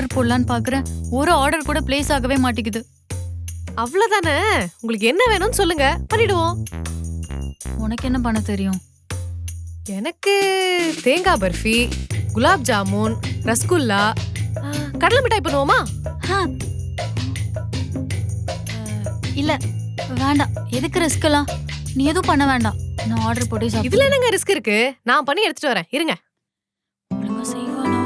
Order போடலான்னு பாக்குறேன். ஒரு ஆர்டர் கூட பிளேஸ் ஆகவே மாட்டேங்குது. அவ்வளவுதானே. உங்களுக்கு என்ன வேணும்னு சொல்லுங்க, பண்ணிடுவோம். உனக்கு என்ன பண்ண தெரியும்? எனக்கு தேங்காய் பர்ஃபி, குலாப் ஜாமுன், ரசகுல்லா, கடலை மிட்டாய் பண்ணுவோமா? இல்ல வேண்டாம். எதுக்கு ரிஸ்க் எல்லாம்? நீ எதுவும் பண்ண வேண்டாம். நான் ஆர்டர் போட்டு இதுல சாப்பிடுறேன். என்னங்க ரிஸ்க் இருக்கு? நான் பண்ணி எடுத்துட்டு வரேன், இருங்க. ஒழுங்கா செய்வானா?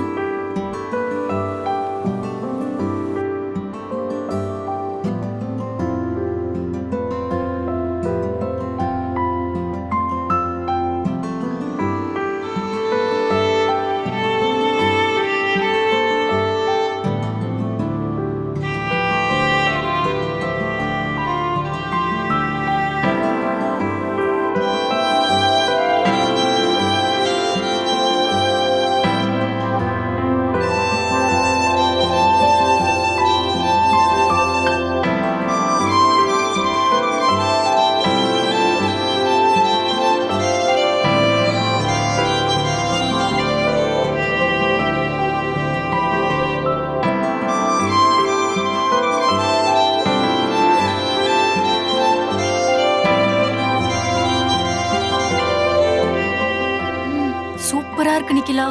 சூப்பரா இருக்கு நிக்கிலா.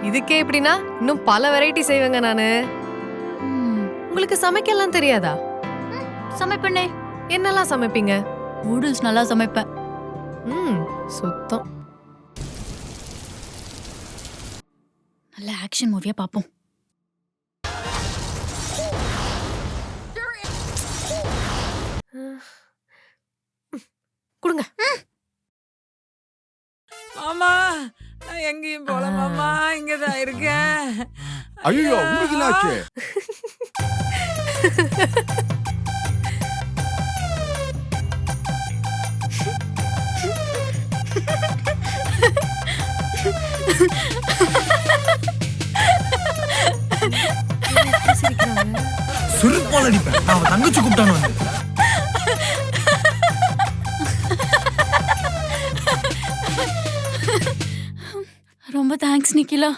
இதுக்கே எப்படின்னா இன்னும் பல வெரைட்டி செய்வேங்க நானு. உங்களுக்கு சமைக்கலாம் தெரியாதா? சமைப்பண்ணே. என்னெல்லாம் சமைப்பீங்க? நூடுல்ஸ் நல்லா சமைப்பேன். சுத்தம். நல்ல ஆக்ஷன் மூவியா பாப்போம். கொடுங்க. மாமா, நான் எங்கேயும் போல மாமா, இங்கதான் இருக்கேன். ஐயோ, உங்களுக்கு என்னாச்சு? சுருப்பால் அடிப்பேன். நான் அவன் தங்கச்சி கூப்பிட்டானு வந்து. ரொம்ப தேங்க்ஸ் நிக்கிலா.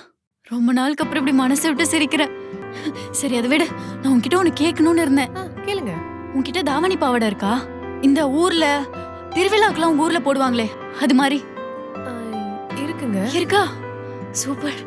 ரொம்ப நாளுக்கு அப்புறம் இப்படி மனசை விட்டு சிரிக்கிறேன். சரி அதை விட, நான் உன்கிட்ட ஒண்ணு கேட்கணும்னு இருந்தேன். கேளுங்க. உன்கிட்ட தாவணி பாவாடை இருக்கா? இந்த ஊர்ல திருவிழாக்கெல்லாம் உங்க ஊர்ல போடுவாங்களே, அது மாதிரி இருக்குங்க. இருக்கா? சூப்பர்.